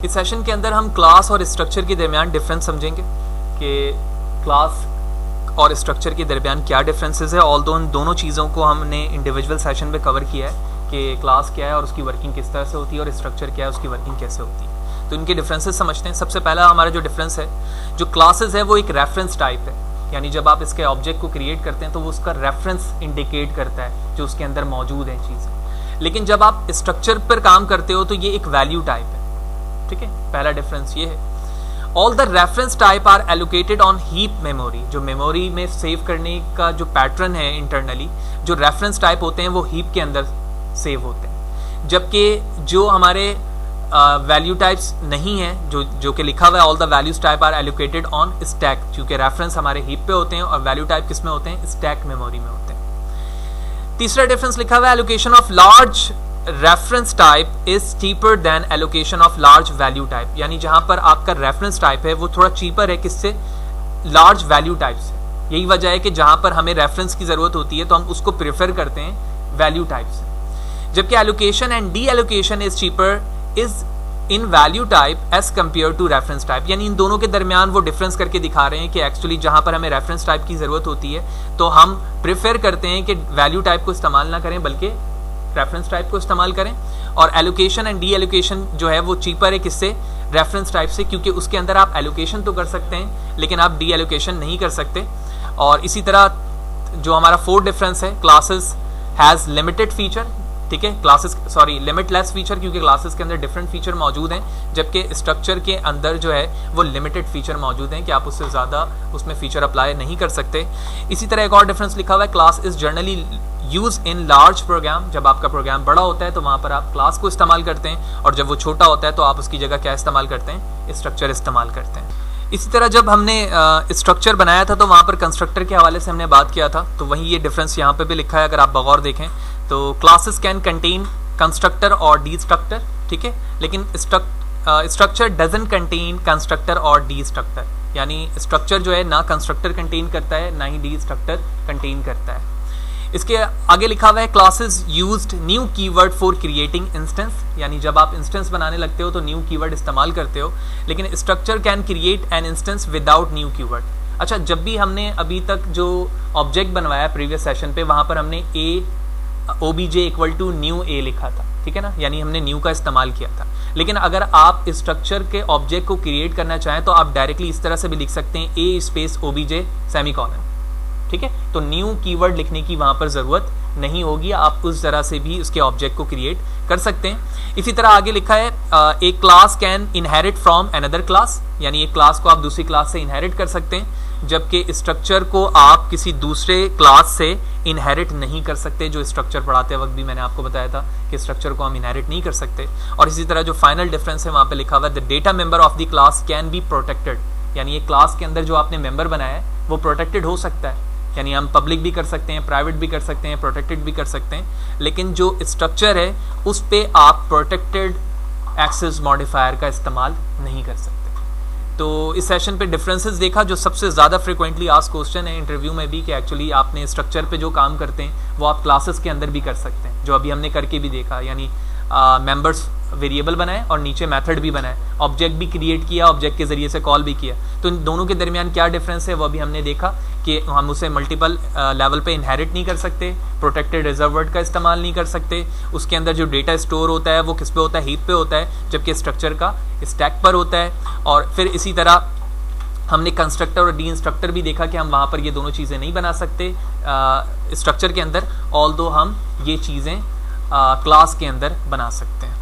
इस सेशन के अंदर हम क्लास और स्ट्रक्चर के दरमियान डिफरेंस समझेंगे कि क्लास और स्ट्रक्चर के दरमियान क्या डिफरेंसेस है। ऑल्दो इन दोनों चीज़ों को हमने इंडिविजुअल सेशन में कवर किया है कि क्लास क्या है और उसकी वर्किंग किस तरह से होती है और स्ट्रक्चर क्या है उसकी वर्किंग कैसे होती है। तो इनके डिफरेंसेस समझते हैं। सबसे पहला हमारा जो डिफरेंस है, जो क्लासेस है वो एक रेफरेंस टाइप है, यानी जब आप इसके ऑब्जेक्ट को क्रिएट करते हैं तो वो उसका रेफरेंस इंडिकेट करता है जो उसके अंदर मौजूद है चीज़ें। लेकिन जब आप स्ट्रक्चर पर काम करते हो तो ये एक वैल्यू टाइप है। ठीक है, पहला डिफरेंस ये है। All the reference type are allocated on heap memory. जो मेमोरी में सेव करने का जो पैटर्न है इंटरनली, जो रेफरेंस टाइप होते हैं वो हीप के अंदर सेव होते हैं, जबकि जो हमारे वैल्यू टाइप्स नहीं है, जो कि लिखा हुआ है all the values type are allocated on stack, क्योंकि रेफरेंस हमारे हीप पे होते हैं और वैल्यू टाइप किस में होते हैं, स्टैक मेमोरी में होते हैं। तीसरा डिफरेंस लिखा हुआ है allocation of large reference type is cheaper than allocation of large value type, यानी जहां पर आपका रेफरेंस टाइप है वो थोड़ा चीपर है किससे, लार्ज वैल्यू टाइप से। यही वजह है कि जहां पर हमें रेफरेंस की जरूरत होती है तो हम उसको प्रेफर करते हैं वैल्यू टाइप से, जबकि allocation and deallocation is cheaper is in value type as compare to reference type. यानी इन दोनों के दरमियान वो डिफरेंस करके दिखा रहे हैं कि एक्चुअली जहां पर हमें रेफरेंस टाइप की जरूरत होती है तो हम प्रेफर करते हैं कि वैल्यू टाइप को इस्तेमाल ना करें बल्कि रेफरेंस टाइप को इस्तेमाल करें। और एलोकेशन एंड डी एलोकेशन जो है वो चीपर है किससे, रेफरेंस टाइप से, क्योंकि उसके अंदर आप एलोकेशन तो कर सकते हैं लेकिन आप डी एलोकेशन नहीं कर सकते। और इसी तरह जो हमारा फोर्थ डिफरेंस है, क्लासेस हैज लिमिटेड फीचर। ठीक है, क्लासेस लिमिटलेस फीचर, क्योंकि क्लासेस के अंदर डिफरेंट फीचर मौजूद हैं, जबकि स्ट्रक्चर के अंदर जो है वो लिमिटेड फीचर मौजूद हैं कि आप उससे ज़्यादा उसमें फीचर अप्लाई नहीं कर सकते। इसी तरह एक और डिफरेंस लिखा हुआ है, class is generally use in large program. जब आपका प्रोग्राम बड़ा होता है तो वहाँ पर आप क्लास को इस्तेमाल करते हैं, और जब वो छोटा होता है तो आप उसकी जगह क्या इस्तेमाल करते हैं, स्ट्रक्चर इस्तेमाल करते हैं। इसी तरह जब हमने स्ट्रक्चर बनाया था तो वहाँ पर कंस्ट्रक्टर के हवाले से हमने बात किया था, तो वहीं ये डिफरेंस यहाँ पे भी लिखा है। अगर आप बगौर देखें तो क्लासेस कैन कंटेन कंस्ट्रक्टर और डिस्ट्रक्टर। ठीक है, लेकिन स्ट्रक्चर डजंट कंटेन कंस्ट्रक्टर और डिस्ट्रक्टर, यानी स्ट्रक्चर जो है ना कंस्ट्रक्टर कंटेन करता है ना ही डिस्ट्रक्टर कंटेन करता है। इसके आगे लिखा हुआ है, classes used new keyword for creating instance, यानी जब आप इंस्टेंस बनाने लगते हो तो न्यू कीवर्ड इस्तेमाल करते हो, लेकिन structure can create an instance without new keyword. अच्छा, जब भी हमने अभी तक जो ऑब्जेक्ट बनवाया प्रीवियस सेशन पे, वहां पर हमने ए obj इक्वल टू न्यू ए लिखा था। ठीक है ना, यानी हमने न्यू का इस्तेमाल किया था। लेकिन अगर आप स्ट्रक्चर के ऑब्जेक्ट को क्रिएट करना चाहें तो आप डायरेक्टली इस तरह से भी लिख सकते हैं, ए स्पेस obj सेमीकोलन। ठीक है, तो न्यू कीवर्ड लिखने की वहां पर जरूरत नहीं होगी, आप उस तरह से भी उसके ऑब्जेक्ट को क्रिएट कर सकते हैं। इसी तरह आगे लिखा है, एक class can inherit from another class, यानी एक क्लास को आप दूसरी क्लास से इनहेरिट कर सकते हैं, जबकि स्ट्रक्चर को आप किसी दूसरे क्लास से इनहेरिट नहीं कर सकते। जो स्ट्रक्चर पढ़ाते वक्त भी मैंने आपको बताया था कि स्ट्रक्चर को हम इनहेरिट नहीं कर सकते। और इसी तरह जो फाइनल डिफरेंस है वहां पे लिखा हुआ है, the data member of the class can be protected, यानी एक क्लास के अंदर जो आपने मेंबर बनाया है वो प्रोटेक्टेड हो सकता है, यानी हम पब्लिक भी कर सकते हैं, प्राइवेट भी कर सकते हैं, प्रोटेक्टेड भी कर सकते हैं, लेकिन जो स्ट्रक्चर है उस पे आप प्रोटेक्टेड एक्सेस मॉडिफायर का इस्तेमाल नहीं कर सकते। तो इस सेशन पे डिफरेंसेस देखा। जो सबसे ज़्यादा फ्रिक्वेंटली आस्क्ड क्वेश्चन है इंटरव्यू में भी कि एक्चुअली आपने स्ट्रक्चर पे जो काम करते हैं वो आप क्लासेस के अंदर भी कर सकते हैं, जो अभी हमने करके भी देखा, यानी मेंबर्स वेरिएबल बनाए और नीचे मेथड भी बनाए, ऑब्जेक्ट भी क्रिएट किया, ऑब्जेक्ट के जरिए से कॉल भी किया। तो इन दोनों के दरमियान क्या डिफरेंस है वो भी हमने देखा कि हम उसे मल्टीपल लेवल पे इनहेरिट नहीं कर सकते, प्रोटेक्टेड रिजर्व वर्ड का इस्तेमाल नहीं कर सकते, उसके अंदर जो डेटा स्टोर होता है वो किस पे होता है, हीप पे होता है, जबकि स्ट्रक्चर का स्टैक पर होता है। और फिर इसी तरह हमने कंस्ट्रक्टर और डी इंस्ट्रक्टर भी देखा कि हम वहाँ पर ये दोनों चीज़ें नहीं बना सकते स्ट्रक्चर के अंदर, ऑल्दो हम ये चीज़ें क्लास के अंदर बना सकते हैं।